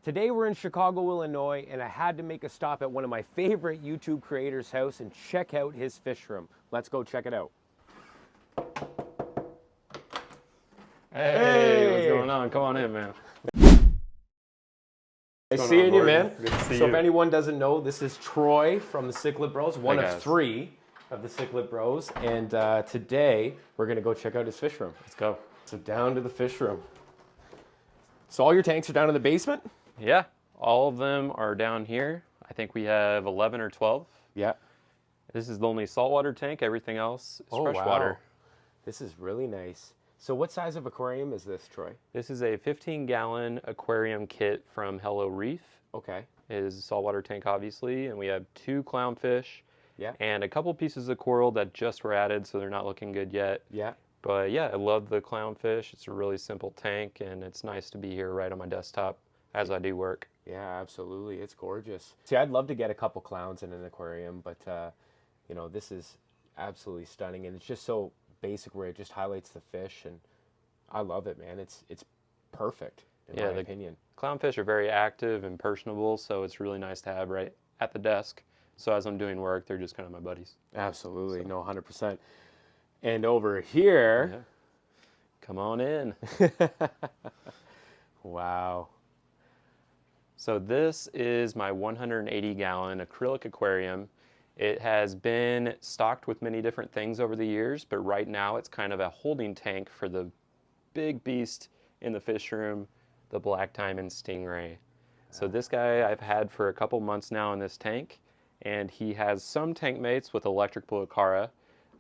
Today we're in Chicago, Illinois, and I had to make a stop at one of my favorite YouTube creators' house and check out his fish room. Let's go check it out. Hey, what's going on? Come on in, man. Nice seeing you, man. Good to see So you. if anyone doesn't know, this is Troy from the Cichlid Bros, one Hey, of guys. 3 of the Cichlid Bros, and today we're gonna go check out his fish room. Let's go. So down to the fish room. So all your tanks are down in the basement? Yeah, all of them are down here. I think we have 11 or 12. Yeah. This is the only saltwater tank. Everything else is freshwater. Wow. This is really nice. So what size of aquarium is this, Troy? This is a 15-gallon aquarium kit from Hello Reef. Okay. It is a saltwater tank, obviously, and we have 2 clownfish Yeah. and a couple pieces of coral that just were added, so they're not looking good yet. Yeah. But yeah, I love the clownfish. It's a really simple tank, and it's nice to be here right on my desktop as I do work. Yeah, absolutely. It's gorgeous. See, I'd love to get a couple clowns in an aquarium, but you know, this is absolutely stunning, and it's just so basic where it just highlights the fish, and I love it, man. It's perfect in my opinion. Clownfish are very active and personable, so it's really nice to have right at the desk. So as I'm doing work, they're just kind of my buddies. Absolutely, no, 100%. And over here, Yeah. Come on in. wow. So this is my 180-gallon acrylic aquarium. It has been stocked with many different things over the years, but right now it's kind of a holding tank for the big beast in the fish room, the black diamond stingray. So this guy I've had for a couple months now in this tank, and he has some tank mates with electric blue acara.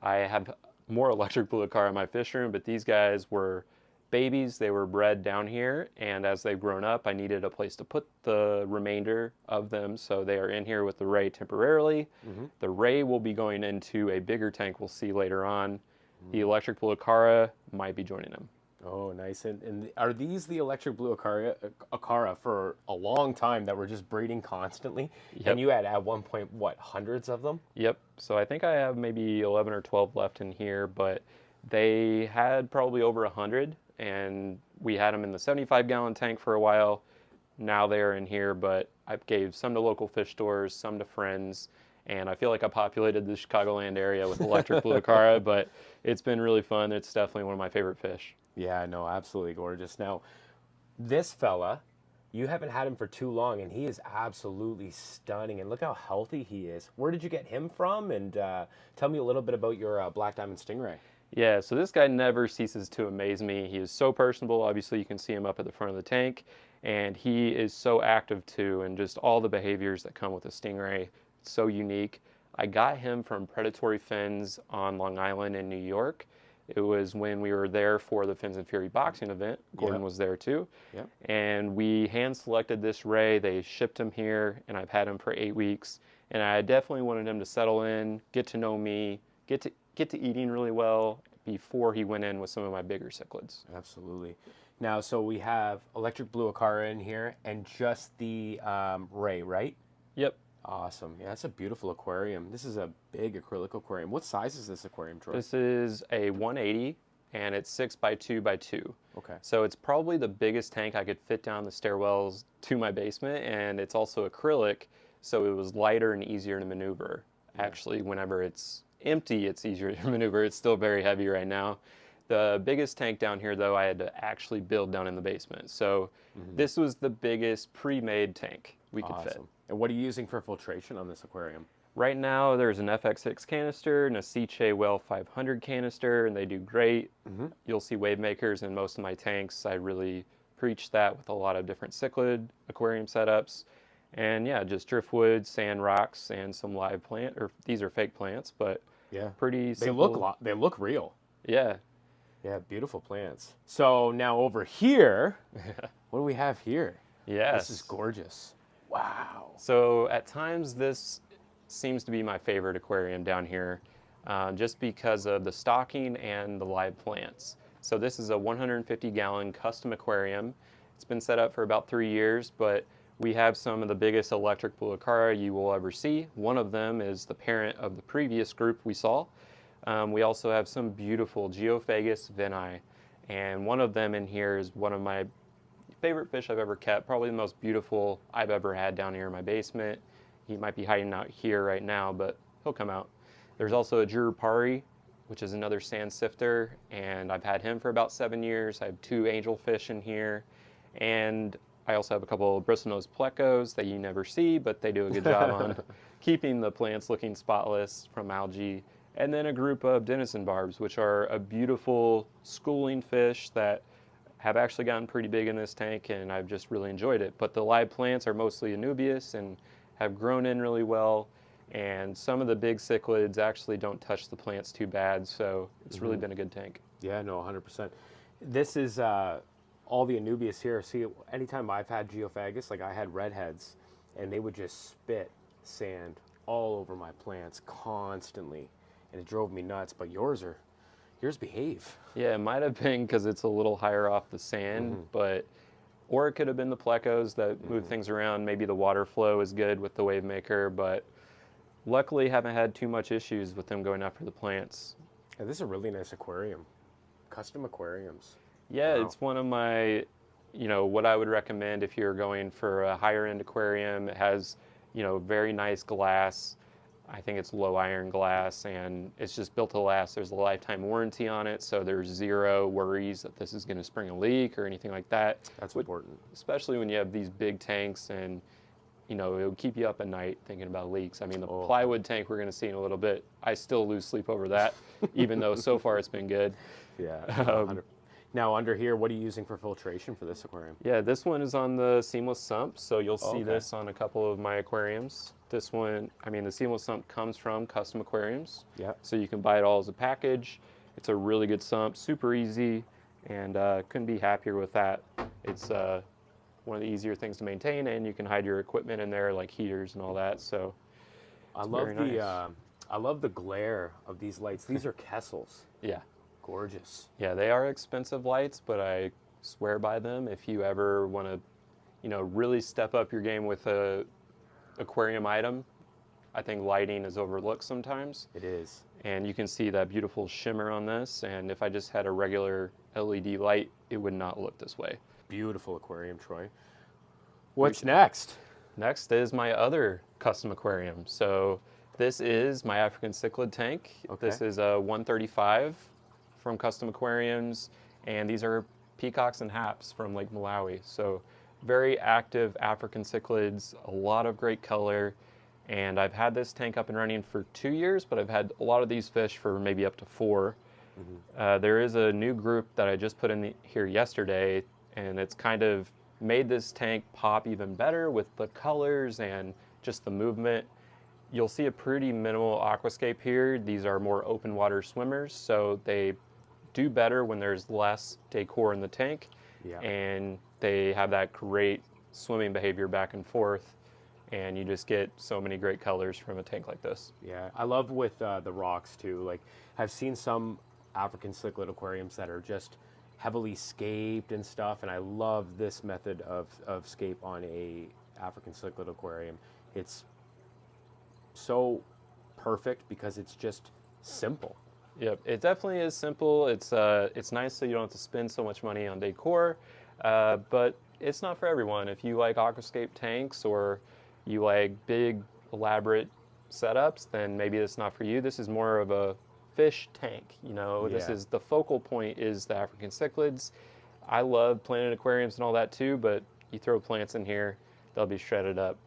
I have more electric blue acara in my fish room, but these guys were babies. They were bred down here, and as they've grown up, I needed a place to put the remainder of them, so they are in here with the ray temporarily. The ray will be going into a bigger tank we'll see later on. The electric blue acara might be joining them. Oh, nice. And are these the electric blue acara for a long time that were just breeding constantly? Yep. And you had at one point, what, hundreds of them? Yep, so I think I have maybe 11 or 12 left in here, but they had probably over 100, and we had them in the 75-gallon tank for a while. Now they're in here, but I gave some to local fish stores, some to friends, and I feel like I populated the Chicagoland area with electric blue acara, but it's been really fun. It's definitely one of my favorite fish. Yeah, no, absolutely gorgeous. Now, this fella, you haven't had him for too long, and he is absolutely stunning. And look how healthy he is. Where did you get him from? And tell me a little bit about your black diamond stingray. Yeah, so this guy never ceases to amaze me. He is so personable. Obviously, you can see him up at the front of the tank, and he is so active too, and just all the behaviors that come with a stingray. It's so unique. I got him from Predatory Fins on Long Island in New York. It was when we were there for the Fins and Fury boxing event. Gordon was there too. Yep. And we hand selected this ray. They shipped him here, and I've had him for 8 weeks. And I definitely wanted him to settle in, get to know me, get to eating really well before he went in with some of my bigger cichlids. Absolutely. Now, so we have electric blue acara in here and just the ray, right? Yep. Awesome. Yeah, that's a beautiful aquarium. This is a big acrylic aquarium. What size is this aquarium, Troy? This is a 180, and it's 6 by 2 by 2. Okay. So it's probably the biggest tank I could fit down the stairwells to my basement, and it's also acrylic, so it was lighter and easier to maneuver. Actually, whenever it's empty, it's easier to maneuver. It's still very heavy right now. The biggest tank down here, though, I had to actually build down in the basement. So this was the biggest pre-made tank we could fit. And what are you using for filtration on this aquarium? Right now, there's an FX6 canister and a Cichlid Well 500 canister, and they do great. You'll see wave makers in most of my tanks. I really preach that with a lot of different cichlid aquarium setups. And yeah, just driftwood, sand rocks, and some live plant, or these are fake plants, but pretty simple. They look real. Yeah. Yeah, beautiful plants. So now over here, what do we have here? Yes. This is gorgeous. Wow. So at times this seems to be my favorite aquarium down here, just because of the stocking and the live plants. So this is a 150-gallon custom aquarium. It's been set up for about 3 years, but we have some of the biggest electric blue acara you will ever see. One of them is the parent of the previous group we saw. We also have some beautiful Geophagus veni, and one of them in here is one of my favorite fish I've ever kept, probably the most beautiful I've ever had down here in my basement. He might be hiding out here right now, but he'll come out. There's also a Jurupari, which is another sand sifter, and I've had him for about 7 years. I have 2 angelfish in here, and I also have a couple of bristlenose plecos that you never see, but they do a good job on keeping the plants looking spotless from algae. And then a group of denizen barbs, which are a beautiful schooling fish that have actually gotten pretty big in this tank, and I've just really enjoyed it. But the live plants are mostly anubias and have grown in really well. And some of the big cichlids actually don't touch the plants too bad, so it's really been a good tank. Yeah, no, 100%. This is all the anubias here. See, anytime I've had geophagus, like I had redheads, and they would just spit sand all over my plants constantly, and it drove me nuts. But yours behave. Yeah, it might have been because it's a little higher off the sand, but or it could have been the plecos that move things around. Maybe the water flow is good with the wave maker, but luckily haven't had too much issues with them going after the plants. Yeah, this is a really nice aquarium. Custom aquariums. Yeah, Wow. it's one of my, what I would recommend if you're going for a higher end aquarium. It has, very nice glass. I think it's low iron glass, and it's just built to last. There's a lifetime warranty on it, so there's 0 worries that this is going to spring a leak or anything like that. That's important. Especially when you have these big tanks, and it'll keep you up at night thinking about leaks. I mean, the plywood tank we're going to see in a little bit, I still lose sleep over that, even though so far it's been good. Yeah. Now under here, what are you using for filtration for this aquarium? Yeah, this one is on the seamless sump, so you'll see Okay. this on a couple of my aquariums. This one, the seamless sump comes from Custom Aquariums. Yeah. So you can buy it all as a package. It's a really good sump, super easy, and couldn't be happier with that. It's one of the easier things to maintain, and you can hide your equipment in there, like heaters and all that. So I it's love very nice. I love the glare of these lights. These are Kessels. Yeah. Gorgeous. Yeah, they are expensive lights, but I swear by them. If you ever want to, really step up your game with a aquarium item, I think lighting is overlooked sometimes. It is. And you can see that beautiful shimmer on this. And if I just had a regular LED light, it would not look this way. Beautiful aquarium, Troy. What's next? Next is my other custom aquarium. So this is my African cichlid tank. Okay. This is a 135 from Custom Aquariums, and these are peacocks and haps from Lake Malawi. So very active African cichlids, a lot of great color, and I've had this tank up and running for 2 years, but I've had a lot of these fish for maybe up to 4. There is a new group that I just put in here yesterday, and it's kind of made this tank pop even better with the colors and just the movement. You'll see a pretty minimal aquascape here. These are more open water swimmers, so they do better when there's less decor in the tank. Yeah. And they have that great swimming behavior back and forth, and you just get so many great colors from a tank like this. Yeah, I love with the rocks too. Like I've seen some African cichlid aquariums that are just heavily scaped and stuff, and I love this method of scape on a African cichlid aquarium. It's so perfect because it's just simple. Yep, it definitely is simple. It's nice so you don't have to spend so much money on decor, but it's not for everyone. If you like aquascape tanks or you like big, elaborate setups, then maybe it's not for you. This is more of a fish tank. This Yeah. is the focal point is the African cichlids. I love planted aquariums and all that too, but you throw plants in here, they'll be shredded up.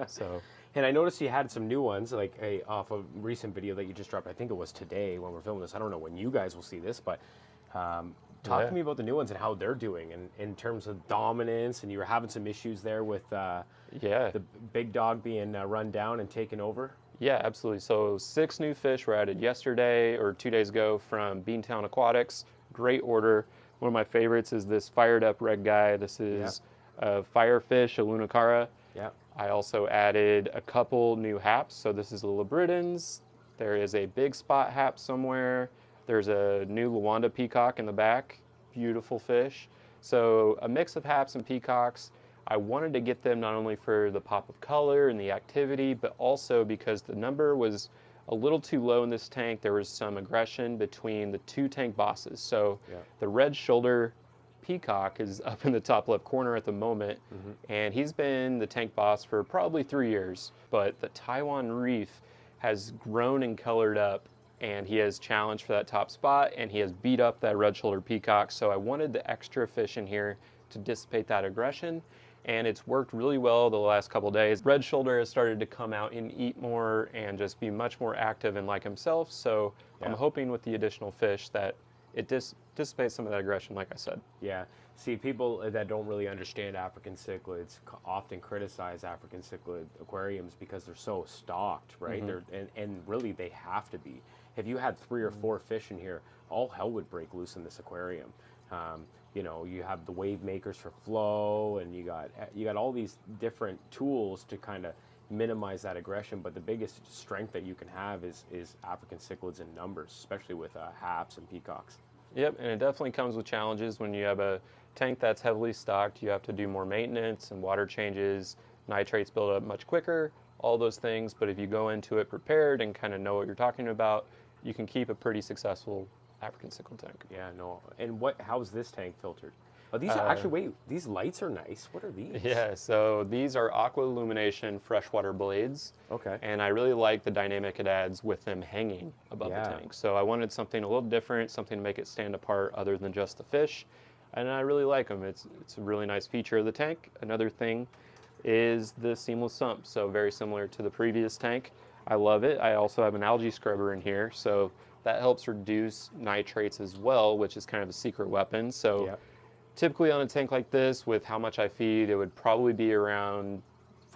So. And I noticed you had some new ones, like off a recent video that you just dropped. I think it was today when we're filming this. I don't know when you guys will see this, but talk to me about the new ones and how they're doing, and in terms of dominance. And you were having some issues there with the big dog being run down and taken over. Yeah, absolutely. So 6 new fish were added yesterday or 2 days ago from Beantown Aquatics. Great order. One of my favorites is this fired up red guy. This is a firefish, a lunacara. Yeah. I also added a couple new haps. So this is a Labridans. There is a big spot hap somewhere. There's a new Luanda peacock in the back. Beautiful fish. So a mix of haps and peacocks. I wanted to get them not only for the pop of color and the activity, but also because the number was a little too low in this tank. There was some aggression between the 2 tank bosses. So the red shoulder peacock is up in the top left corner at the moment, and he's been the tank boss for probably 3 years. But the Taiwan reef has grown and colored up, and he has challenged for that top spot, and he has beat up that red-shouldered peacock. So I wanted the extra fish in here to dissipate that aggression, and it's worked really well the last couple days. Red shoulder has started to come out and eat more and just be much more active and like himself. So I'm hoping with the additional fish that it dissipates some of that aggression, like I said. Yeah. See, people that don't really understand African cichlids often criticize African cichlid aquariums because they're so stocked, right? And really they have to be. If you had 3 or 4 fish in here, all hell would break loose in this aquarium. You know, you have the wave makers for flow, and you got all these different tools to kind of minimize that aggression. But the biggest strength that you can have is African cichlids in numbers, especially with haps and peacocks. Yep, and it definitely comes with challenges. When you have a tank that's heavily stocked, you have to do more maintenance and water changes, nitrates build up much quicker, all those things. But if you go into it prepared and kind of know what you're talking about, you can keep a pretty successful African cichlid tank. Yeah, no. And how's this tank filtered? Oh, these are actually, wait, these lights are nice. What are these? Yeah, so these are aqua illumination freshwater blades. Okay. And I really like the dynamic it adds with them hanging above the tank. So I wanted something a little different, something to make it stand apart other than just the fish. And I really like them. It's a really nice feature of the tank. Another thing is the seamless sump. So very similar to the previous tank. I love it. I also have an algae scrubber in here. So that helps reduce nitrates as well, which is kind of a secret weapon. So typically on a tank like this, with how much I feed, it would probably be around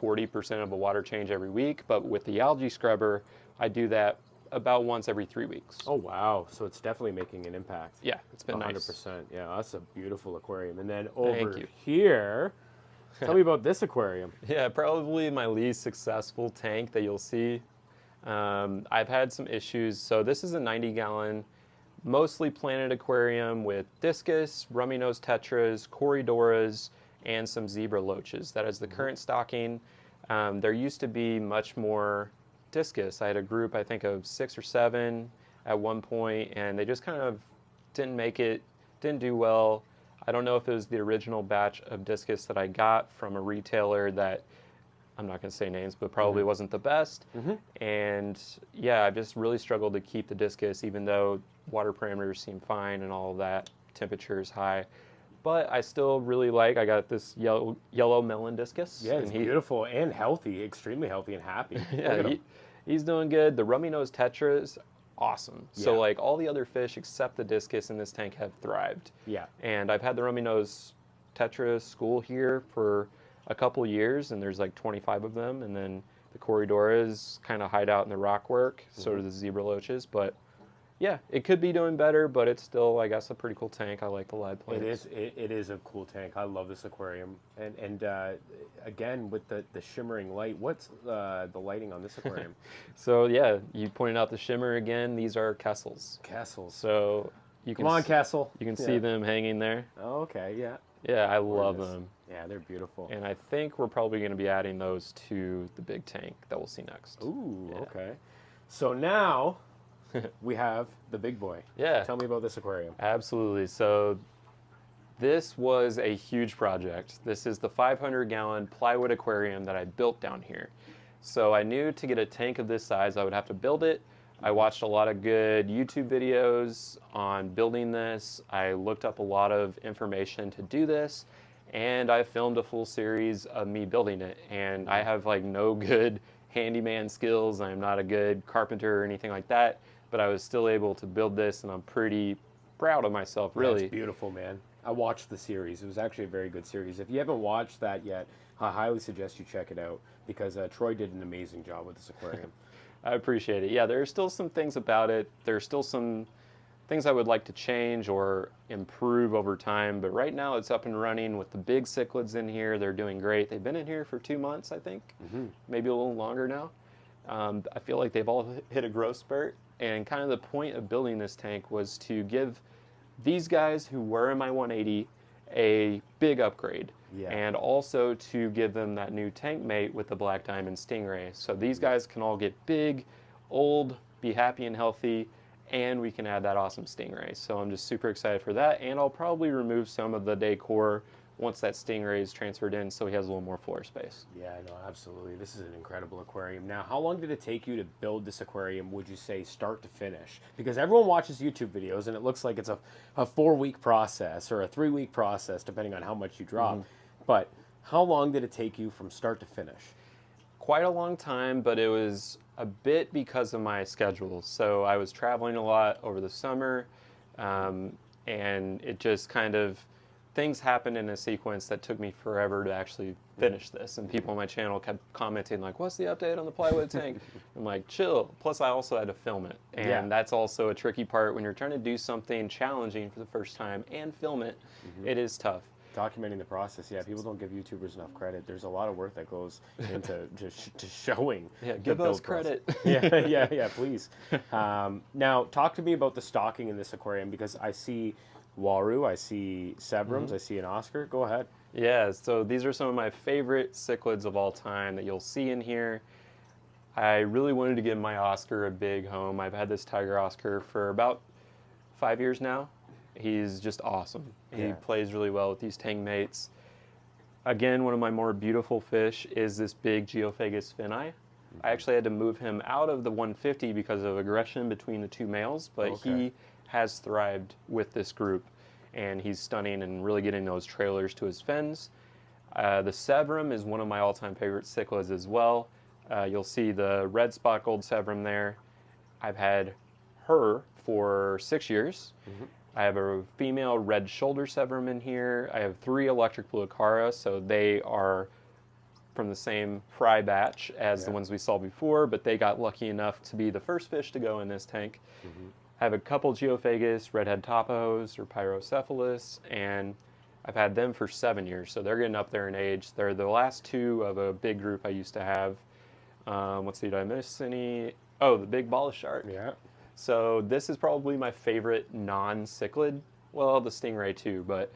40% of a water change every week. But with the algae scrubber, I do that about once every 3 weeks. Oh, wow. So it's definitely making an impact. Yeah, it's been 100%. nice. Yeah, that's a beautiful aquarium. And then over Thank you. here, tell me about this aquarium. Yeah, probably my least successful tank that you'll see. I've had some issues. So this is a 90-gallon, mostly planted aquarium with discus, rummy nose tetras, corydoras, and some zebra loaches. That is the current stocking. There used to be much more discus. I had a group, I think, of 6 or 7 at one point, and they just kind of didn't make it, didn't do well. I don't know if it was the original batch of discus that I got from a retailer that, I'm not going to say names, but probably wasn't the best. And yeah, I just really struggled to keep the discus, even though water parameters seem fine and all of that, temperature is high. But I still really I got this yellow melon discus. Yeah, it's beautiful and healthy, extremely healthy and happy. Yeah, he's doing good. The rummy nose tetra is awesome. So like all the other fish except the discus in this tank have thrived. Yeah. And I've had the rummy nose tetra school here for a couple years, and there's like 25 of them, and then the corydoras kind of hide out in the rock work, so do the zebra loaches. But yeah, it could be doing better, but it's still, I guess, a pretty cool tank. I like the live plants. It is a cool tank. I love this aquarium. And again, with the shimmering light, what's the lighting on this aquarium? So yeah, you pointed out the shimmer again. These are Kessels. Kessels. So you can Come on, Kessel. You can see them hanging there. Oh, okay, yeah. Yeah, I love them. Yeah, they're beautiful. And I think we're probably going to be adding those to the big tank that we'll see next. Ooh, okay. So now we have the big boy. Yeah. Tell me about this aquarium. Absolutely. So this was a huge project. This is the 500-gallon plywood aquarium that I built down here. So I knew to get a tank of this size, I would have to build it. I watched a lot of good YouTube videos on building this. I looked up a lot of information to do this, and I filmed a full series of me building it. And I have like no good handyman skills. I'm not a good carpenter or anything like that, but I was still able to build this, and I'm pretty proud of myself, really. It's beautiful, man. I watched the series. It was actually a very good series. If you haven't watched that yet, I highly suggest you check it out, because Troy did an amazing job with this aquarium. I appreciate it. Yeah, there are still some things about it. There are still some things I would like to change or improve over time, but right now it's up and running with the big cichlids in here. They're doing great. They've been in here for 2 months, I think, maybe a little longer now. I feel like they've all hit a growth spurt, and kind of the point of building this tank was to give these guys who were in my 180 a big upgrade. Yeah. And also to give them that new tank mate with the Black Diamond Stingray. So these guys can all get big, old, be happy and healthy, and we can add that awesome Stingray. So I'm just super excited for that, and I'll probably remove some of the decor once that Stingray is transferred in so he has a little more floor space. Yeah, no, absolutely. This is an incredible aquarium. Now, how long did it take you to build this aquarium, would you say, start to finish? Because everyone watches YouTube videos and it looks like it's a 4-week process or a 3-week process, depending on how much you drop. But how long did it take you from start to finish? Quite a long time, but it was a bit because of my schedule. So I was traveling a lot over the summer, and it just kind of, things happened in a sequence that took me forever to actually finish this. And people on my channel kept commenting like, what's the update on the plywood tank? I'm like, chill. Plus I also had to film it. And that's also a tricky part when you're trying to do something challenging for the first time and film it. It is tough. Documenting the process, yeah. People don't give YouTubers enough credit. There's a lot of work that goes into to showing. Yeah, give us credit. yeah, please. Now, talk to me about the stocking in this aquarium, because I see Waru, I see Severums, I see an Oscar. Go ahead. Yeah, so these are some of my favorite cichlids of all time that you'll see in here. I really wanted to give my Oscar a big home. I've had this Tiger Oscar for about 5 years now. He's just awesome. He plays really well with these tank mates. Again, one of my more beautiful fish is this big Geophagus finni. I actually had to move him out of the 150 because of aggression between the two males, but he has thrived with this group, and he's stunning and really getting those trailers to his fins. The Severum is one of my all-time favorite cichlids as well. You'll see the red spot gold Severum there. I've had her for 6 years. I have a female red shoulder Severum in here. I have 3 electric blue Acara, so they are from the same fry batch as the ones we saw before, but they got lucky enough to be the first fish to go in this tank. I have a couple Geophagus, redhead Tapajos or Pyrocephalus, and I've had them for 7 years, so they're getting up there in age. They're the last 2 of a big group I used to have. Let's see, did I miss any? Oh, the big bala shark. Yeah. So this is probably my favorite non-cichlid. Well, the Stingray too, but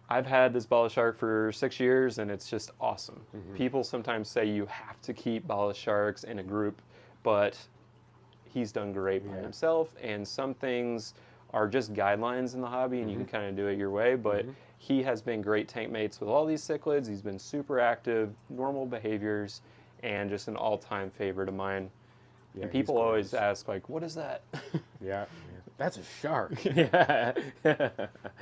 I've had this bala shark for 6 years, and it's just awesome. People sometimes say you have to keep bala sharks in a group, but he's done great by himself, and some things are just guidelines in the hobby, and you can kind of do it your way, but he has been great tank mates with all these cichlids. He's been super active, normal behaviors, and just an all-time favorite of mine. Yeah, and people always ask, like, what is that? That's a shark.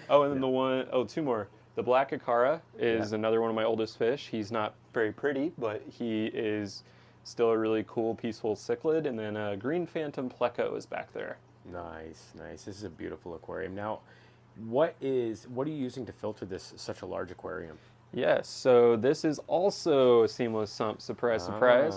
Oh, and then 2 more. The black Acara is another one of my oldest fish. He's not very pretty, but he is still a really cool, peaceful cichlid. And then a green phantom pleco is back there. Nice. This is a beautiful aquarium. Now, what are you using to filter this such a large aquarium? Yes, so this is also a seamless sump. Surprise, surprise.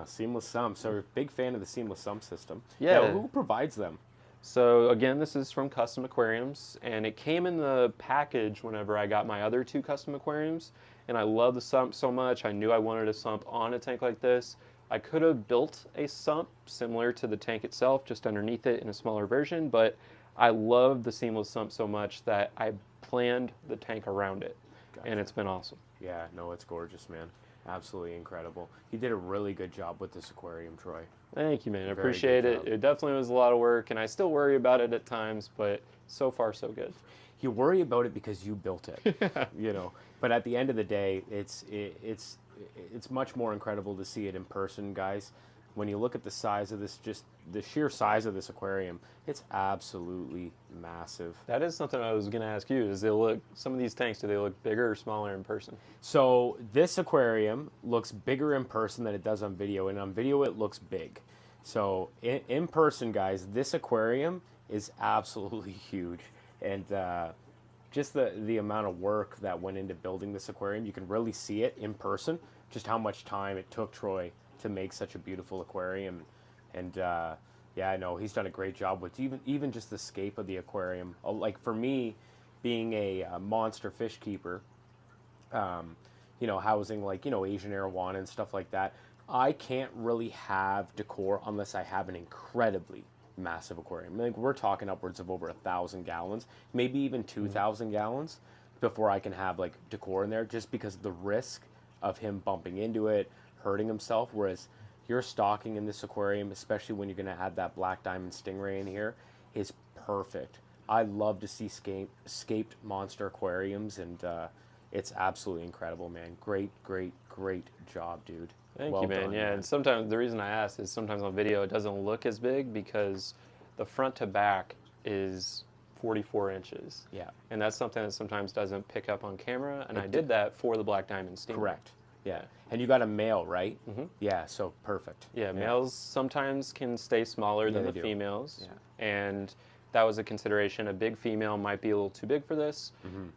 Seamless sump. So you're a big fan of the seamless sump system. Yeah. Now, who provides them? So again, this is from Custom Aquariums, and it came in the package whenever I got my other 2 custom aquariums, and I love the sump so much. I knew I wanted a sump on a tank like this. I could have built a sump similar to the tank itself, just underneath it in a smaller version, but I love the seamless sump so much that I planned the tank around it, and it's been awesome. Yeah, no, it's gorgeous, man. Absolutely incredible. You did a really good job with this aquarium, Troy. Thank you, man. I appreciate it. It definitely was a lot of work, and I still worry about it at times, but so far so good. You worry about it because you built it, you know. But at the end of the day, it's much more incredible to see it in person, guys. When you look at the size of this, just the sheer size of this aquarium, it's absolutely massive. That is something I was going to ask you. Some of these tanks, do they look bigger or smaller in person? So this aquarium looks bigger in person than it does on video, and on video it looks big. So in person, guys, this aquarium is absolutely huge. And just the amount of work that went into building this aquarium, you can really see it in person, just how much time it took Troy to make such a beautiful aquarium. And yeah, I know he's done a great job with even just the scape of the aquarium. Like for me, being a monster fish keeper, you know, housing like, you know, Asian arowana and stuff like that, I can't really have decor unless I have an incredibly massive aquarium. Like we're talking upwards of over 1,000 gallons, maybe even 2,000 gallons before I can have like decor in there, just because of the risk of him bumping into it, hurting himself. Whereas, your stocking in this aquarium, especially when you're going to add that black diamond stingray in here, is perfect. I love to see scaped monster aquariums, and it's absolutely incredible, man. Great, great, great job, dude. Thank Well you, man. done, Yeah, and sometimes the reason I ask is sometimes on video it doesn't look as big because the front to back is 44 inches. Yeah. And that's something that sometimes doesn't pick up on camera, and I did that for the black diamond stingray. Correct. Yeah. And you got a male, right? Mm-hmm. Yeah, so perfect. Yeah, males sometimes can stay smaller than the females. Yeah. And that was a consideration. A big female might be a little too big for this.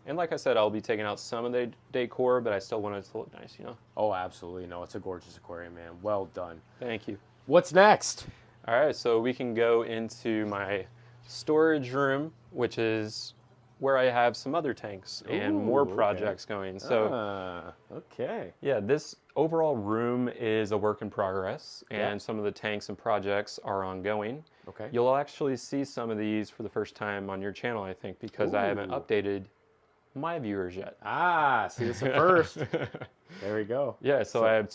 And like I said, I'll be taking out some of the decor, but I still want it to look nice, you know? Oh, absolutely. No, it's a gorgeous aquarium, man. Well done. Thank you. What's next? All right, so we can go into my storage room, which is where I have some other tanks and more projects going. So, okay. Yeah, this overall room is a work in progress, and some of the tanks and projects are ongoing. Okay. You'll actually see some of these for the first time on your channel, I think, because I haven't updated my viewers yet. Ah, see, this is the first. There we go. Yeah, so I have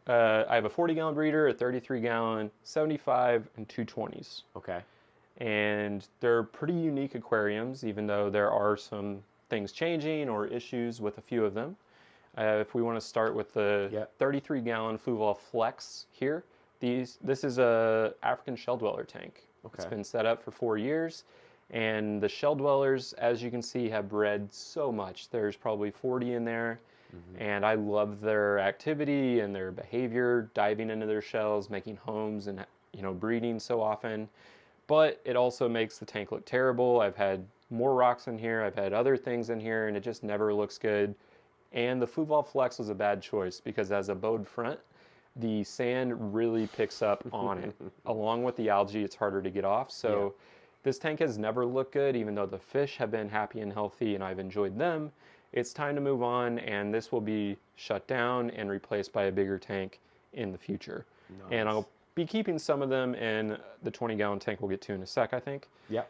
I have a 40-gallon breeder, a 33-gallon, 75, and two 20s. Okay. And they're pretty unique aquariums, even though there are some things changing or issues with a few of them. If we want to start with the 33-gallon Fluval Flex here, this is a African shell dweller tank. Okay. It's been set up for 4 years, and the shell dwellers, as you can see, have bred so much. There's probably 40 in there, and I love their activity and their behavior, diving into their shells, making homes, and breeding so often. But it also makes the tank look terrible. I've had more rocks in here. I've had other things in here, and it just never looks good. And the Fluval Flex was a bad choice because as a bowed front, the sand really picks up on it. Along with the algae, it's harder to get off. So this tank has never looked good, even though the fish have been happy and healthy and I've enjoyed them. It's time to move on, and this will be shut down and replaced by a bigger tank in the future. Nice. And I'll be keeping some of them in the 20-gallon tank we'll get to in a sec, I think. Yeah.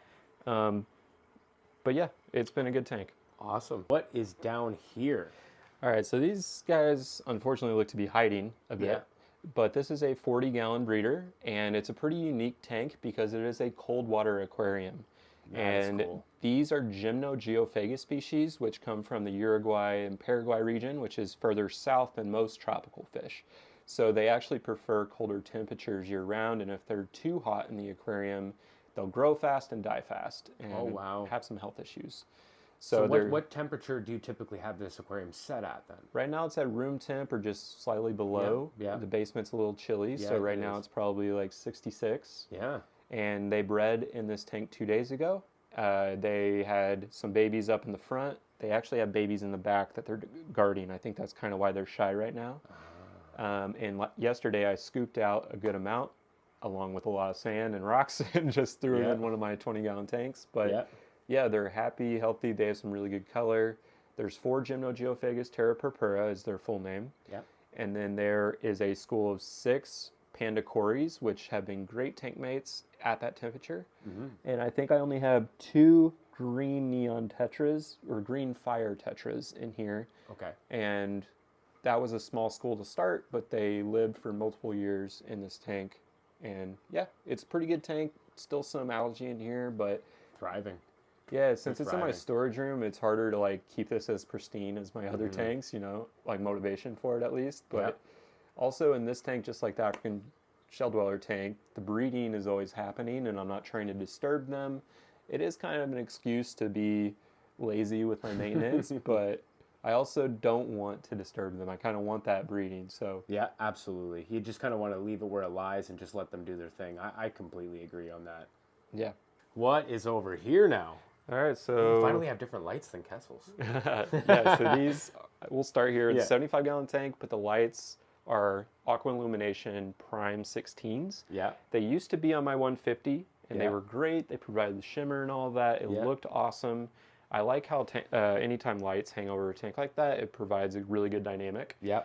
But yeah, it's been a good tank. Awesome. What is down here? All right, so these guys unfortunately look to be hiding a bit. But this is a 40-gallon breeder, and it's a pretty unique tank because it is a cold water aquarium. And cool. These are Gymnogeophagus species, which come from the Uruguay and Paraguay region, which is further south than most tropical fish. So they actually prefer colder temperatures year-round, and if they're too hot in the aquarium, they'll grow fast and die fast and have some health issues. So what temperature do you typically have this aquarium set at then? Right now it's at room temp or just slightly below. Yeah. The basement's a little chilly, so right now it's probably like 66. Yeah. And they bred in this tank 2 days ago. They had some babies up in the front. They actually have babies in the back that they're guarding. I think that's kind of why they're shy right now. And yesterday I scooped out a good amount along with a lot of sand and rocks and just threw it in one of my 20-gallon tanks. But yeah, they're happy, healthy. They have some really good color. There's 4 Gymnogeophagus terrapurpura is their full name. Yeah. And then there is a school of 6 panda cories, which have been great tank mates at that temperature. And I think I only have 2 green neon tetras or green fire tetras in here. Okay. And that was a small school to start, but they lived for multiple years in this tank. And yeah, it's a pretty good tank. Still some algae in here, but thriving. Yeah, since it's in my storage room, it's harder to like keep this as pristine as my other tanks, like motivation for it at least. But also in this tank, just like the African shell dweller tank, the breeding is always happening and I'm not trying to disturb them. It is kind of an excuse to be lazy with my maintenance, but I also don't want to disturb them. I kind of want that breeding, so. Yeah, absolutely. You just kind of want to leave it where it lies and just let them do their thing. I completely agree on that. Yeah. What is over here now? All right, so. We finally have different lights than Kessel's. Yeah, so these, we'll start here. It's a 75-gallon tank, but the lights are Aqua Illumination Prime 16s. Yeah. They used to be on my 150, and they were great. They provided the shimmer and all that. It looked awesome. I like how anytime lights hang over a tank like that, it provides a really good dynamic. Yeah.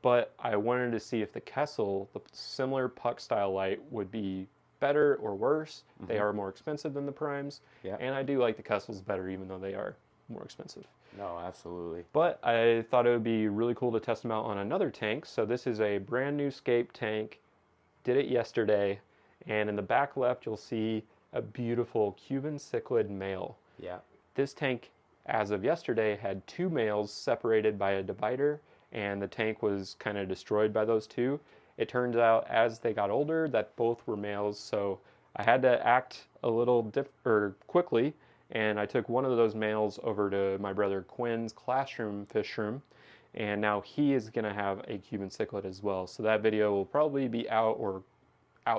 But I wanted to see if the Kessel, the similar puck-style light, would be better or worse. They are more expensive than the Primes. Yeah. And I do like the Kessels better, even though they are more expensive. No, absolutely. But I thought it would be really cool to test them out on another tank. So this is a brand new Scape tank, did it yesterday, and in the back left, you'll see a beautiful Cuban cichlid male. Yeah. This tank, as of yesterday, had 2 males separated by a divider, and the tank was kind of destroyed by those 2. It turns out as they got older that both were males, so I had to act a little quickly, and I took one of those males over to my brother Quinn's classroom fish room, and now he is going to have a Cuban cichlid as well. So that video will probably be out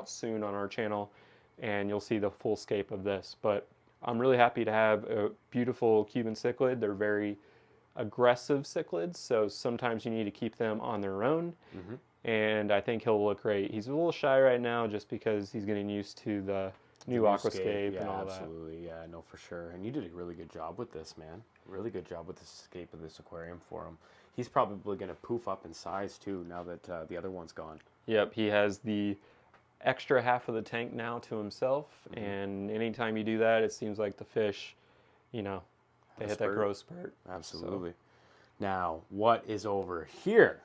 soon on our channel, and you'll see the full scape of this. But I'm really happy to have a beautiful Cuban cichlid. They're very aggressive cichlids, so sometimes you need to keep them on their own. And I think he'll look great. He's a little shy right now just because he's getting used to the new aquascape and all that. Absolutely, yeah, no, for sure. And you did a really good job with this, man. Really good job with the escape of this aquarium for him. He's probably going to poof up in size too now that the other one's gone. Yep, he has the extra half of the tank now to himself, and anytime you do that, it seems like the fish, you know, they hit that growth spurt. Absolutely. So. Now, what is over here?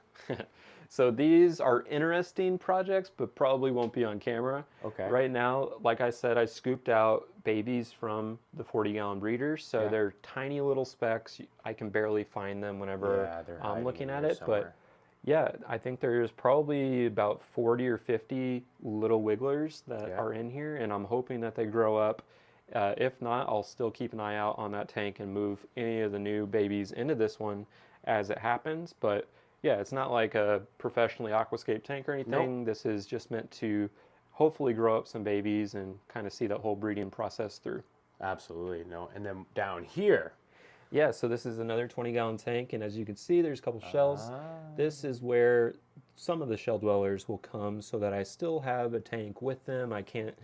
So these are interesting projects, but probably won't be on camera. Okay. Right now, like I said, I scooped out babies from the 40-gallon breeders, so they're tiny little specks. I can barely find them whenever I'm looking at it, somewhere. But yeah, I think there's probably about 40 or 50 little wigglers that are in here, and I'm hoping that they grow up. If not, I'll still keep an eye out on that tank and move any of the new babies into this one as it happens. But yeah, it's not like a professionally aquascape tank or anything. Nope. This is just meant to hopefully grow up some babies and kind of see that whole breeding process through. Absolutely. No. And then down here. Yeah, so this is another 20-gallon tank, and as you can see, there's a couple shells. This is where some of the shell dwellers will come so that I still have a tank with them. I can't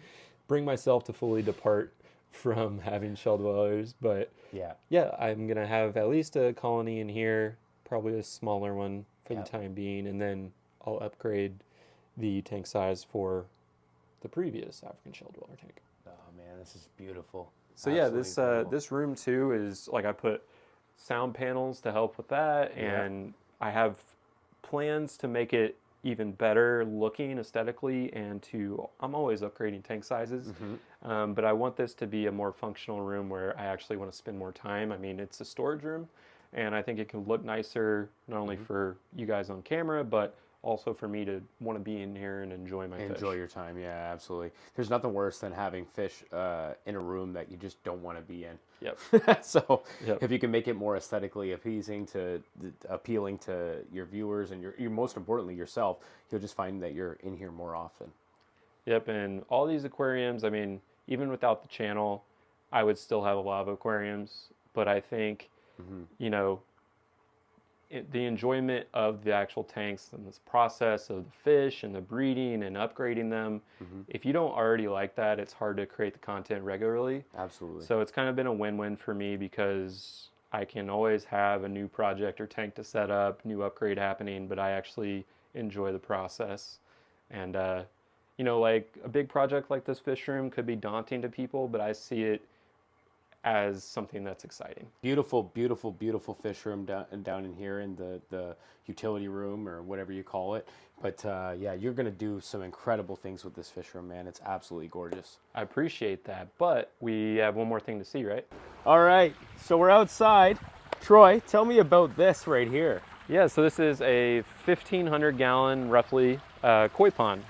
bring myself to fully depart from having shell dwellers, but yeah, I'm going to have at least a colony in here, probably a smaller one for the time being, and then I'll upgrade the tank size for the previous African shell dweller tank. Oh man, this is beautiful. So yeah, this room too is like I put sound panels to help with that, and I have plans to make it even better looking aesthetically, and I'm always upgrading tank sizes, but I want this to be a more functional room where I actually want to spend more time. I mean, it's a storage room, and I think it can look nicer not only for you guys on camera, but also for me to want to be in here and enjoy my fish. Enjoy your time, yeah, absolutely. There's nothing worse than having fish in a room that you just don't want to be in. Yep. So if you can make it more aesthetically appealing to your viewers and your most importantly yourself, you'll just find that you're in here more often. Yep, and all these aquariums, I mean, even without the channel, I would still have a lot of aquariums, but I think, you know, the enjoyment of the actual tanks and this process of the fish and the breeding and upgrading them, if you don't already like that, it's hard to create the content regularly. Absolutely. So it's kind of been a win-win for me because I can always have a new project or tank to set up, new upgrade happening, but I actually enjoy the process. And, you know, like a big project like this fish room could be daunting to people, but I see it as something that's exciting. Beautiful, beautiful, beautiful fish room down in here in the utility room or whatever you call it. But yeah, you're going to do some incredible things with this fish room, man. It's absolutely gorgeous. I appreciate that, but we have one more thing to see, right? All right, so we're outside. Troy, tell me about this right here. Yeah, so this is a 1,500-gallon, roughly, koi pond.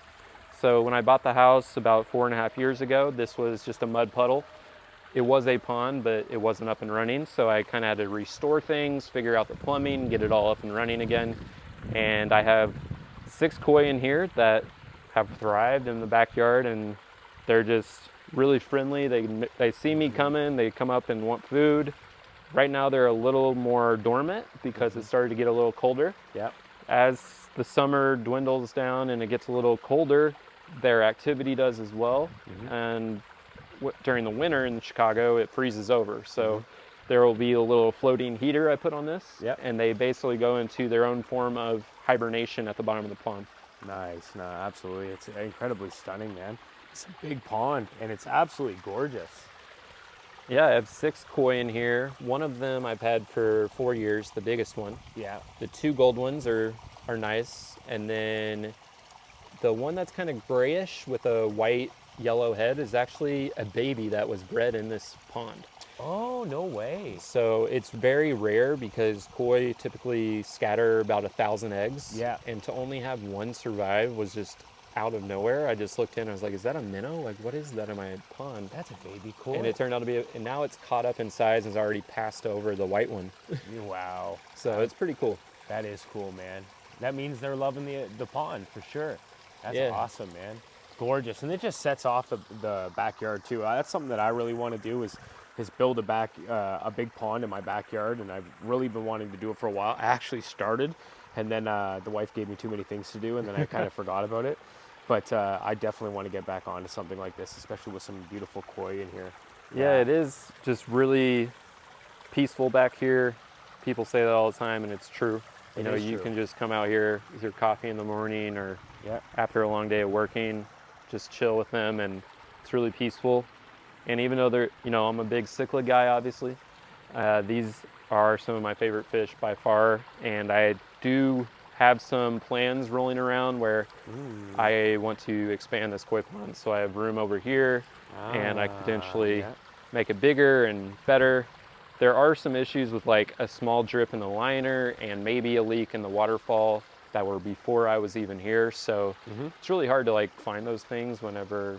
So when I bought the house about 4.5 years ago, this was just a mud puddle. It was a pond, but it wasn't up and running, so I kind of had to restore things, figure out the plumbing, get it all up and running again. And I have 6 koi in here that have thrived in the backyard, and they're just really friendly. They see me coming, they come up and want food. Right now they're a little more dormant because it started to get a little colder. Yep. As the summer dwindles down and it gets a little colder, their activity does as well. And during the winter in Chicago, it freezes over. So there will be a little floating heater I put on this, and they basically go into their own form of hibernation at the bottom of the pond. Nice, no, absolutely. It's incredibly stunning, man. It's a big pond, and it's absolutely gorgeous. Yeah, I have 6 koi in here. One of them I've had for 4 years, the biggest one. Yeah. The 2 gold ones are nice, and then The one that's kind of grayish with a white yellow head is actually a baby that was bred in this pond. Oh, no way. So it's very rare because koi typically scatter about 1,000 eggs. Yeah. And to only have one survive was just out of nowhere. I just looked in, I was like, is that a minnow? Like, what is that in my pond? That's a baby koi. And it turned out to be, and now it's caught up in size and has already passed over the white one. Wow. So it's pretty cool. That is cool, man. That means they're loving the pond for sure. That's Yeah. awesome, man. Gorgeous. And it just sets off the backyard too. That's something that I really want to do is build a big pond in my backyard, and I've really been wanting to do it for a while. I actually started, and then the wife gave me too many things to do, and then I kind of forgot about it. But I definitely want to get back onto something like this, especially with some beautiful koi in here. Yeah, it is just really peaceful back here. People say that all the time, and it's true. You know, you can just come out here with your coffee in the morning or after a long day of working, just chill with them, and it's really peaceful. And even though they're, you know, I'm a big cichlid guy, obviously, these are some of my favorite fish by far. And I do have some plans rolling around where I want to expand this koi pond. So I have room over here, and I could potentially make it bigger and better. There are some issues with like a small drip in the liner and maybe a leak in the waterfall that were before I was even here. So it's really hard to like find those things whenever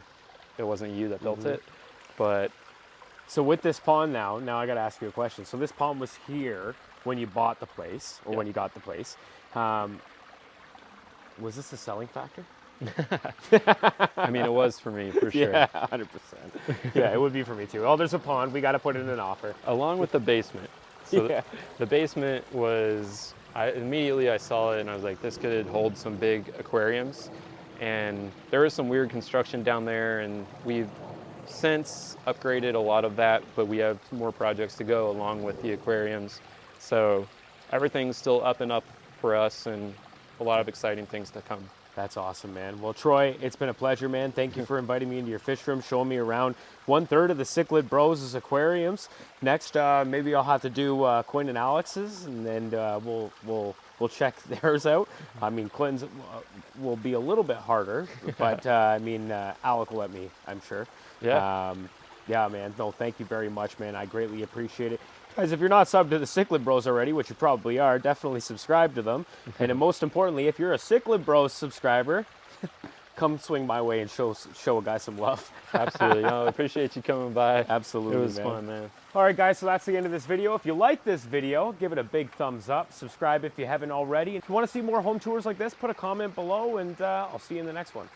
it wasn't you that built it. But so with this pond now I got to ask you a question. So this pond was here when you bought the place, or when you got the place. Was this a selling factor? I mean, it was for me, for sure. Yeah, 100%. Yeah, it would be for me too. Oh, there's a pond. We got to put in an offer. Along with the basement. So the basement was, immediately I saw it and I was like, this could hold some big aquariums. And there was some weird construction down there, and we've since upgraded a lot of that, but we have more projects to go along with the aquariums. So everything's still up and up for us, and a lot of exciting things to come. That's awesome, man. Well, Troy, it's been a pleasure, man. Thank you for inviting me into your fish room, showing me around 1/3 of the Cichlid Bros' aquariums. Next, maybe I'll have to do Quinn and Alex's, and then we'll check theirs out. I mean, Quinn's will be a little bit harder, but I mean, Alec will let me, I'm sure. Yeah. Yeah, man. No, thank you very much, man. I greatly appreciate it. Guys, if you're not subbed to the Cichlid Bros already, which you probably are, definitely subscribe to them. And then most importantly, if you're a Cichlid Bros subscriber, come swing my way and show a guy some love. Absolutely. No, I appreciate you coming by. Absolutely, It was fun, man. All right, guys, so that's the end of this video. If you like this video, give it a big thumbs up. Subscribe if you haven't already. If you want to see more home tours like this, put a comment below, and I'll see you in the next one.